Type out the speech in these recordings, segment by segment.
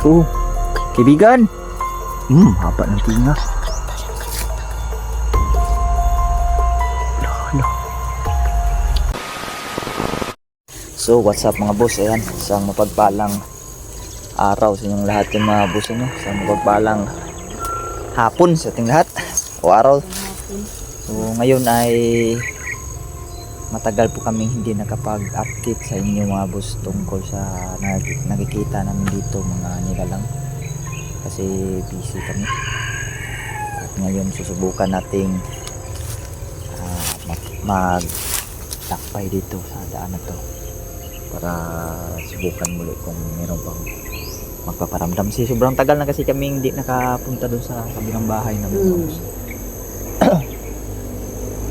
Oh, kaibigan. Haba ng tinga. So, what's up mga boss? Ayan, isang mapagpalang araw sa inyong lahat yung mga boss, ano? Isang mapagpalang hapon sa ating lahat o araw. So, ngayon ay matagal po kaming hindi nakapag-update sa inyo mga boss tungkol sa nakikita namin dito mga nilalang kasi busy kami. At ngayon susubukan nating mag-lakbay dito sa daan na to para subukan muli kung meron pang magpaparamdam. Kasi sobrang tagal na kasi kami hindi nakapunta doon sa kabilang bahay namin mga boss.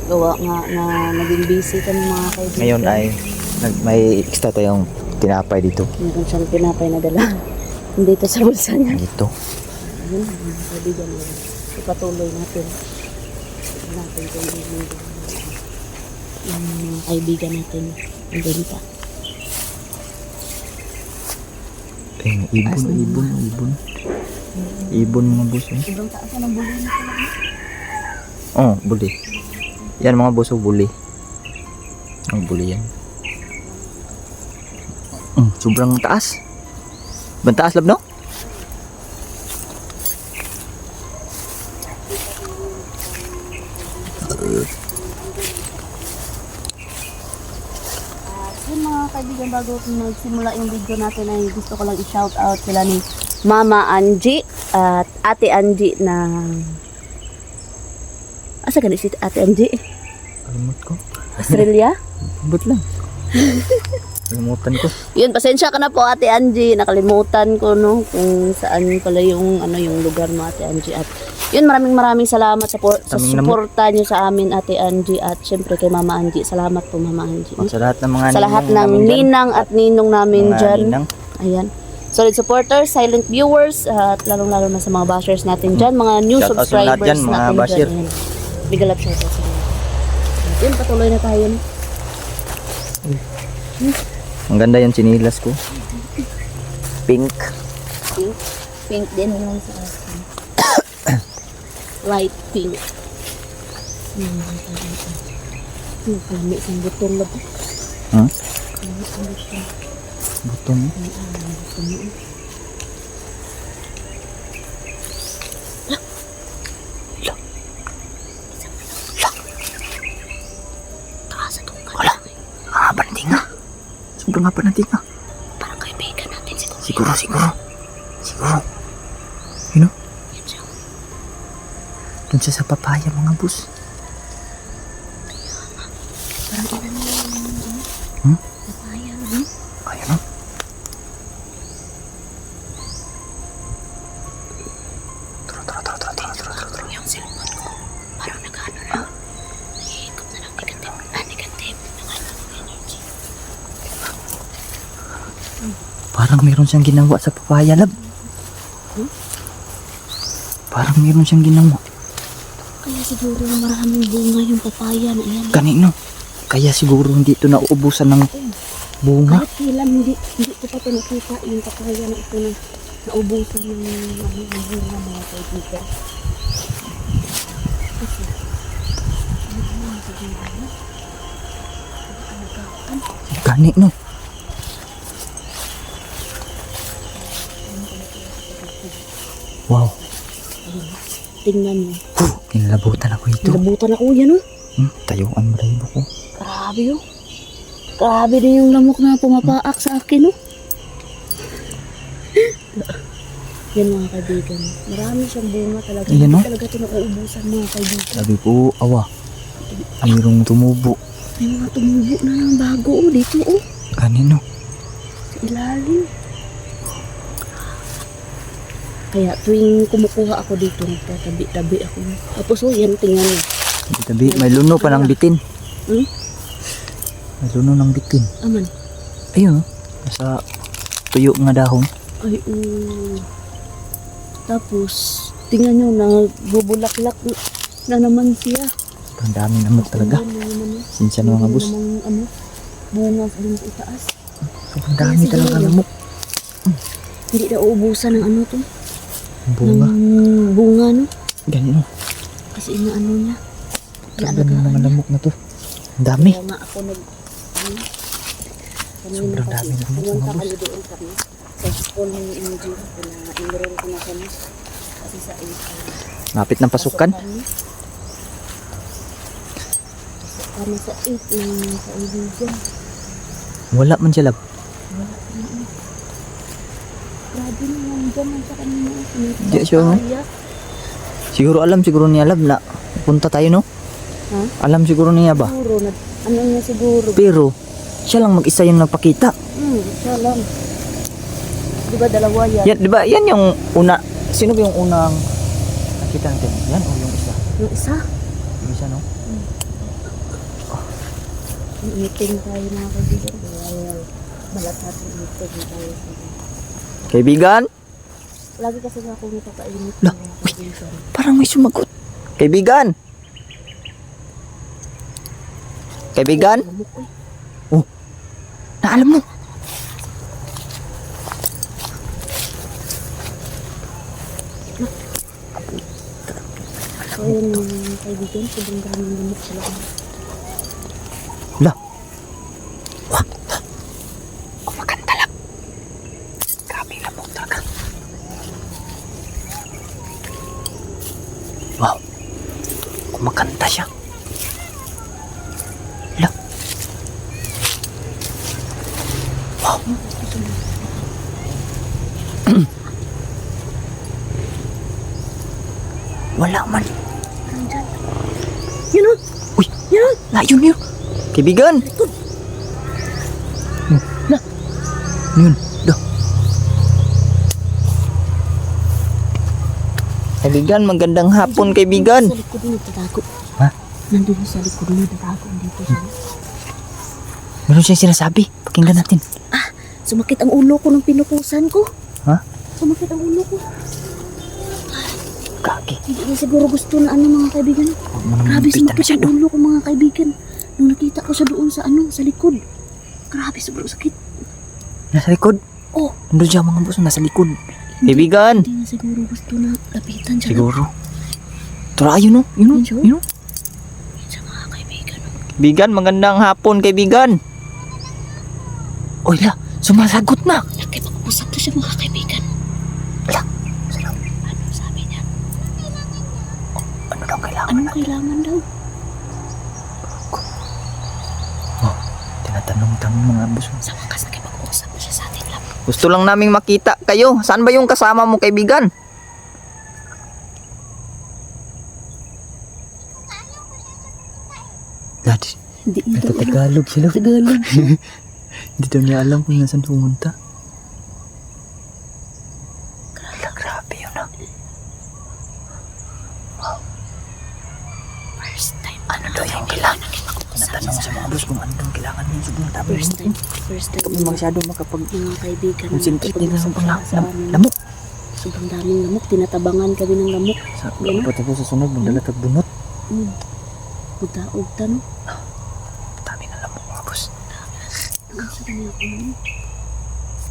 Gawa nga na naging busy kami mga kaibigan. Ngayon ay may extra tayong tinapay dito. Meron siyang pinapay na dala. Dito sa bulsa niya. Dito. Ayun, mga kaibigan. Ipatuloy natin. Natin kung yung mga kaibigan natin. Andun pa. Ibon mga boss. Sobrang taas na ng buli na talaga. Oh, buli. Yan mga boss, buli. Ang buli yan. Sobrang taas. Bantaas lab no? Yun mga kaibigan, bago magsimula yung video natin ay gusto ko lang i-shout out sila ni Mama Angie at Ate Angie na asa ka si Ate Angie? Alimot ko. Australia? Abot lang. Alimutan ko. Yun, pasensya ka na po Ate Angie, nakalimutan ko no kung saan pala yung yung lugar mo Ate Angie. At yun, maraming salamat sa suporta niyo sa amin Ate Angie at syempre kay Mama Angie. Salamat po Mama Angie. Sa lahat ng mga Sa lahat ng ninang at ninong namin dyan. Ayan. Solid supporters, silent viewers, at lalong-lalo na sa mga bashers natin dyan, mga new Shout out sa lahat subscribers dyan, mga natin basher. dyan. Bigalap shout out sa mga. Yun, patuloy na tayo. No? Ang ganda yung chinilas ko. Pink. Pink. Pink din naman sa akin. Light pink. Kalami isang butong lang. Huh? Kalami isang butong. Butong. Wala. Haba ng tinga. Sobrang haba ng tinga. Parang kaibigan natin Siguro. Yun o. Doon siya sa papaya mga boss. parang ilan na yun. Papaya, no? Ayan o. Tara. Yung cellphone ko, parang nag-ano na. Nag-iikot na lang negative. Energy. Parang meron siyang ginawa sa papaya lab. Parang meron siyang ginawa. Kaya siguro maraming bunga yung papaya na yan. Kanino? Kaya siguro hindi ito nauubusan ng bunga. Kahit kailan hindi ko pa ito nakita yung papaya na ito na naubusan ng bunga mga kaibigan. Kasi, Kanino? Wow. tingnan mo. Kinalabutan ako ito. Nilabutan ako yan, oh. Tayuan mo rin ko. Grabe, oh. Grabe din yung lamok na pumapaak sa akin, oh. Yan mga kaibigan. Marami siyang bunga talaga. Ayan, Hindi oh. talaga ito nauubusan mga kaibigan. Sabi ko, awa. Mayroong tumubo. May mga tumubo na ng bago, oh. Dito, oh. Kanino? Sa ilalim. Kaya tuwing kumukuha ako dito, nagtatabi-tabi ako. Tapos, oh, yan, tingnan mo. Tabi, may luno pa ng bitin. Hmm? May luno ng bitin. Aman. Ayun, nasa tuyo nga dahon. Ay, Tapos, tingnan nyo, nagbubulaklak na naman siya. Ang dami namok talaga. Tingnan mo naman, Sinsya na mga boss. bunga dun sa itaas. Sobrang dami talaga namok. Hindi na uubusan ng ano to. Bunga. Ng bunga, no? Ganyan. Kasi inaano niya. Grabe ng mga lamok na to. Ang dami. Kaya nga ako nag... Ano? Kanina Sobrang kasi, dami ng lamok, pumunta mga boss. kami doon kami. Sa school ng MG. Pina-enroll ko na kami. Kasi sa 8. Mapit ng pasukan. Kami sa 8 ng kaibigan. Wala man siya lab. Grabe naman dyan ang sa kanina. Di siya, no? Siguro alam siguro niya lab na punta tayo, no? Ha? Alam siguro niya ba? Siguro. Ano niya siguro. Pero siya lang mag-isa yung nagpakita. Siya lang. Diba dalawa yan? Yan, di ba? Yan yung una. Sino ba yung unang nakita natin? Yan o yung isa? Yung isa? Yung isa, no? Meeting tayo mga kaibigan. Kaya balat natin meeting tayo. Kaibigan? Lagi kasi ako nito kainit. Lah, Mga kaibigan. Parang may sumagot. Kaibigan? Kaibigan? Lamok eh. Oh, naalam mo. So yun mga kaibigan. Sobrang daming lamok sa loob. Lah. Wah. Kumakanta lang. Grabe lamok talaga. Wow. Kumakanta siya. Lah. Wow. Wala man. Nandyan. Yun o! Uy. Yun o! Lah, yun. Kaibigan. Lah! Yun. Dah. Kaibigan, magandang hapon, kaibigan. Sa likod mo nagtatago. Ha? Nandun sa likod mo nagtatago. Dito siya. Meron siyang sinasabi. Pakinggan natin. Sumakit ang ulo ko nung pinukusan ko. Ha? Sumakit ang ulo ko. Kaki. Hindi niya siguro gusto na ano mga kaibigan. Huwag mo naman Grabe pitan sumakit masyado. ang ulo ko mga kaibigan. Nung nakita ko siya doon sa ano, sa likod. Grabe sobrang sakit. Nasa likod. Oh, Nandun siya mga boss. Nasa likod. Kaibigan. hindi niya siguro gusto na lapitan siya. Siguro. Tara, yun o. Yun o. Yun siya? Yun o. Yun siya mga kaibigan. Kaibigan, magandang hapon, kaibigan. Oy, la. Sumasagot na. Laki mag-usap na siya mga kaibigan. La. Ano sabi niya? Ano daw kailangan? Anong kailangan daw? Oh, tinatanong-tanong mga boss. Sa wakas nakipag-usap na siya sa ating lab. Gusto lang naming makita kayo. Saan ba yung kasama mo, kaibigan? Dad, Hindi niya daw alam. Tagalog sila. Tagalog. Hindi daw niya alam kung nasan pumunta. Grabe yun ah. First time. Ano daw yung kailangan? Natanong sa mga boss kung ano daw kailangan niya. Sobrang tabi First mo. time. First time. Hindi masyado makapag... Mga kaibigan. Concentrate din nakipag-usap lang siya sa amin. lamok. Sobrang daming lamok. Tinatabangan kami ng lamok. Sa Ganun? pagkatapos sa sunod, magdala tag bunot. Ugta-ugta no? Dami na lamok mga boss. Ano sa kanya ako no?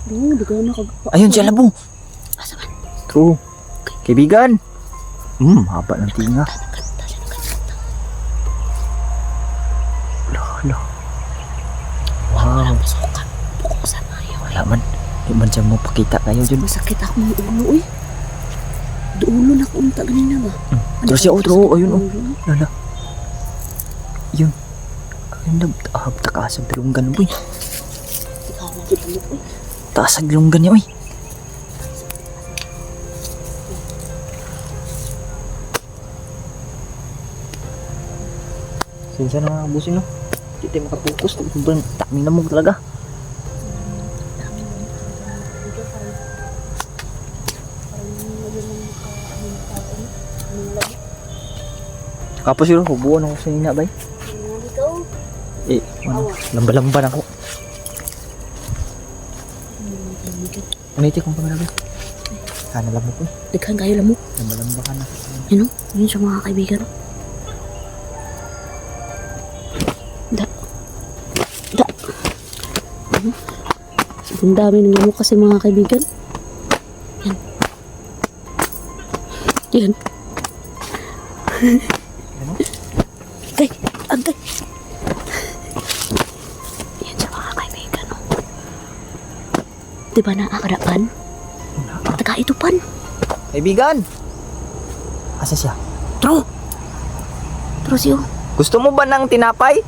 Oo, dugaw na kag... Ayun siya labo. Asa man? True. Kaibigan. Haba ng tinga. Nakanta siya, nakanta. Lolo. Wala Wow. pasukan. Pukusan na yun. Wala man. Di man siya mo pakita kayo dyan. Masakit ako ng ulo eh. Duulo na ko unta ganina ba? Terus siya, true. Ayun, oh. Ulo. Lala. Yun. Ayun na. Takasag dalunggan boy. Ikaw na kita mo eh. Takasag dalunggan niya, oy. Sinsa na mga busin, no? Hindi tayo makapokus. Sobrang daming lamog talaga. Kapos yun, hubuan ako sa ina, bay. Ikaw? Eh, ano, lamba-lamba na ako. Uniti kong pangalabi. Kana lang mo ko. Daghan kayo lamok. Lamba-lamba ka na. Yun o, yun sa mga kaibigan. Da. Da. Ano? Sobrang dami ng lamok kasi mga kaibigan. Yan. Agay, agay. Yan siya mga kaibigan, no? Diba na akaraan? Taga ito pan. Kaibigan! Asa siya? True. True siyo. Gusto mo ba ng tinapay?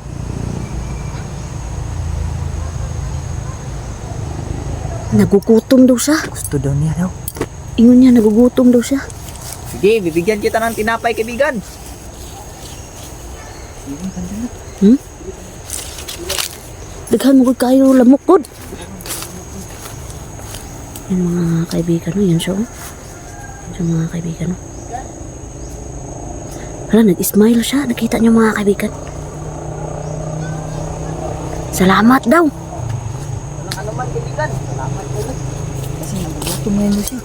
Nagugutom daw siya. Gusto daw niya daw. Ingon niya, nagugutom daw siya. Sige, bibigyan kita ng tinapay, kaibigan. Daghan mo gud kayo lamok gud. Yan mga kaibigan, no? Yan siya, oh. Yan siya mga kaibigan, no? Hala, nag-smile siya. Nakita niyo mga kaibigan. Salamat daw. Ano man, kaibigan? Salamat po. Kasi nagugutom ngayon siya.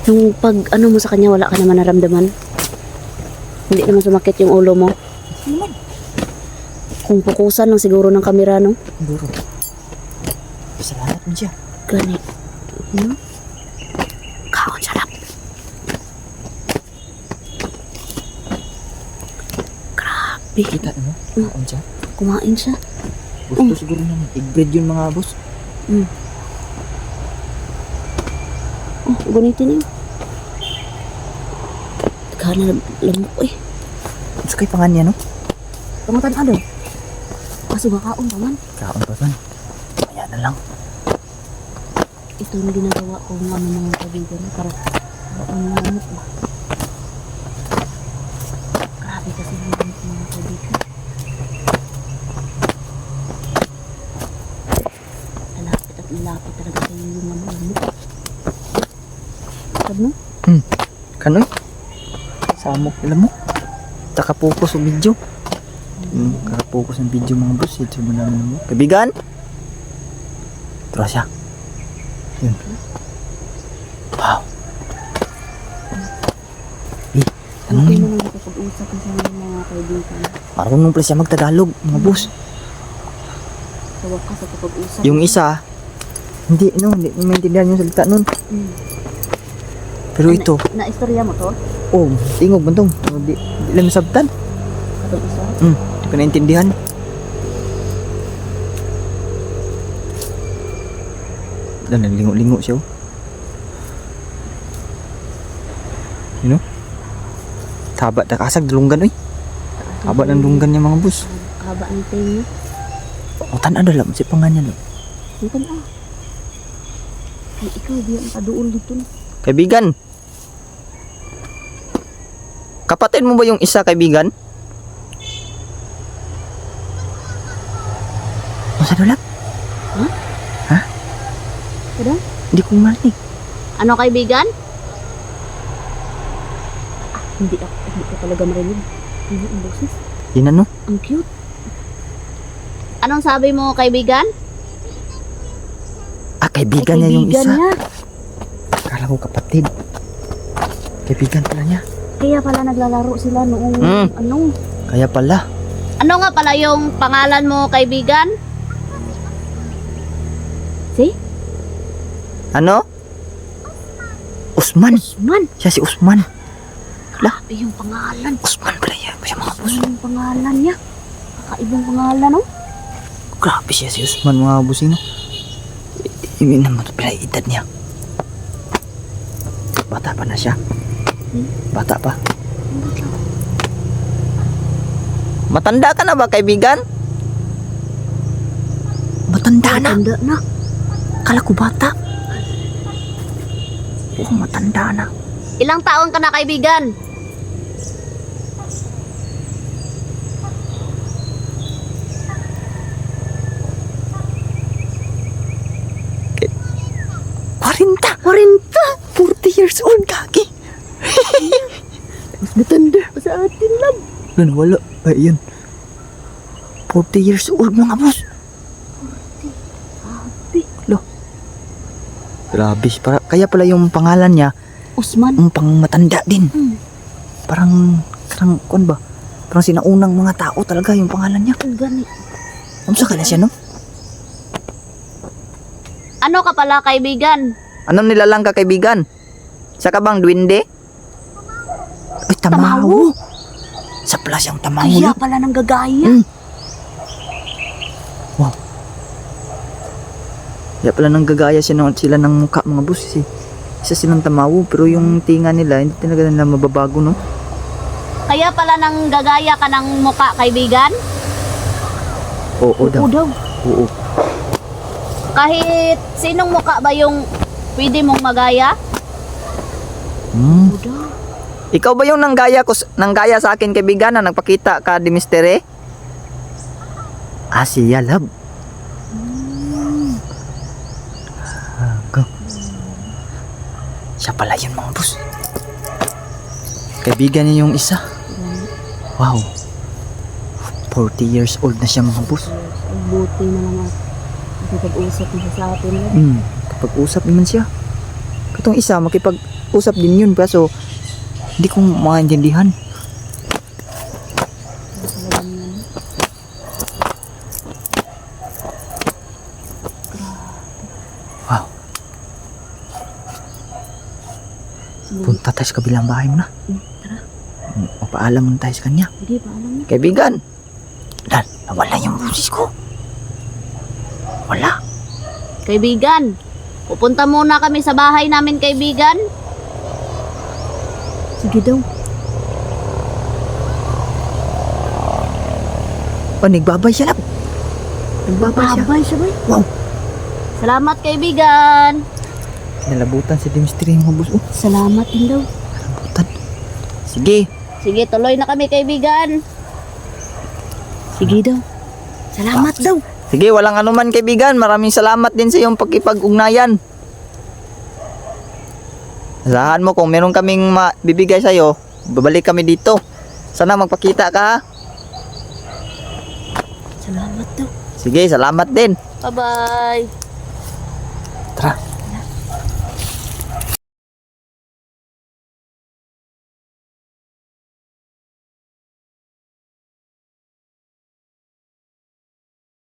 Yung pag ano mo sa kanya, wala ka naman naramdaman. Hindi naman sumakit yung ulo mo. Naman. Kung pukusan lang siguro ng kamera, no? Siguro. Salamat mo siya. Gani. Hmm? Kaon sarap. Grabe. Kita mo? Kaon siya. Kumain siya. Gusto siguro niya i-bread yun mga boss. Mm. Oh, gunitin yun. Taghala lamok eh. Gusto kayo pangan niya, no? Pangatan ano? Kaso makaon pa man. Kaon pa man. Ayan na lang. Ito yung ginagawa ko ng ano mga kaibigan para ang lamok ba. Grabe kasi yung lamok mga kaibigan. Lalapit at lalapit talaga kayo yung ano lamok. Ano? Kanoy? Samok nila mo. Kakapokus ang video. Kakapokus ang video mga boss. Ito mo namin mo. Kaibigan! Tara siya. Yun. Wow. Eh, tanong Okay yun. naman nakapag-usap na sa mga kaibigan. Marunong pala siya magtagalog mga boss. Sa wakas sa kapag-usap. Yung isa, hindi maintindihan yung salita nun. Pero ito, Na-istorya mo to? oh, tingog bantong. Di lang nasabtan. Katong isa? Hindi ko naintindihan. Nalingo-lingo siya. Oh. You know? Taba na kasag dulunggan oy. Taba ng dulunggan niya mga boss. Haba ang tayo niya. O tan ada lang si panganyan. No? Ang kan ah. Ay, ikaw diyan kaduol dito na. Kaibigan. Kapatid mo ba yung isa, kaibigan? Masa dulap? Kada? Hindi ko marinig. Ano kaibigan? Ah, hindi ko talaga marinig. Ano ang boses? Yun ano? Ang cute. Anong sabi mo kaibigan? Ah, kaibigan niya yung isa. niya. Akala ko kapatid. Kaibigan pala niya. Kaya pala naglalaro sila noong ano. Kaya pala. Ano nga pala yung pangalan mo kaibigan? Si? Ano? Usman. Usman. Siya si Usman. Grabe yung pangalan. Usman pala yan. Siya mga boss. Ano yung pangalan niya? Kakaibang pangalan, no? Grabe siya si Usman mga busino. Hindi naman ito pala edad niya. Bata pa na siya. Bata pa. Matanda ka na ba, kaibigan? Matanda na. Matanda na. Kala ko bata. Oo, matanda na. Ilang taon ka na kaibigan? Warinta. 40. 40 years old, kaki. Mas matanda pa sa atin lang. Ano, wala. Ay, yun. 40 years old, mga boss. Lo. Grabe. Kaya pala yung pangalan niya, Usman. pang matanda din. Parang kuan ba? Parang sinaunang mga tao talaga yung pangalan niya. Ang gani. Kamusta ka na siya, no? Ano ka pala kaibigan? Anong nilalang ka, kaibigan? Sa ka bang duwende? Ay, tamaw. Sa plus yung tamaw. Kaya pala nang gagaya. Wow. Kaya pala nang gagaya sila ng mukha mga boss. Isa silang tamaw, pero yung tinga nila, hindi talaga nila mababago, no? Kaya pala nang gagaya ka ng muka, kaibigan? Oo daw. Oo daw. Oo. Kahit sinong muka ba yung pwede mong magaya? Hmm. Oo daw. Ikaw ba yung nanggaya sa akin kaibigan na nagpakita ka di Mister? Ah, siya love. Go. Siya pala yun mga boss. Kaibigan niya yung isa. Wow. 40 years old na siya mga boss. Buti na lang at makipag-usap na siya sa atin. Kapag usap naman siya. Katong isa makipag-usap din yun kaso hindi ko maintindihan. Wow. Punta tayo sa kabilang bahay mo na. Tara. Mapaalam mo tayo sa kanya. Sige, paalam na. Kaibigan. Dan, nawala yung busis ko. Wala. Kaibigan, pupunta muna kami sa bahay namin, kaibigan. Sige daw. Oh, nagbabay siya lang. Nagbabay siya. Babay siya ba? Wow. Salamat, kaibigan. Nalabutan si Dimistri mga boss. Oh, Salamat din daw. nalabutan. Sige. Sige, tuloy na kami, kaibigan. Sige daw. Salamat daw. Sige, walang anuman kaibigan. Maraming salamat din sa iyong pagkipag-ugnayan. Asahan mo kung meron kaming bibigay sa iyo, babalik kami dito. Sana magpakita ka ha. Salamat daw. Sige, salamat din. Bye-bye.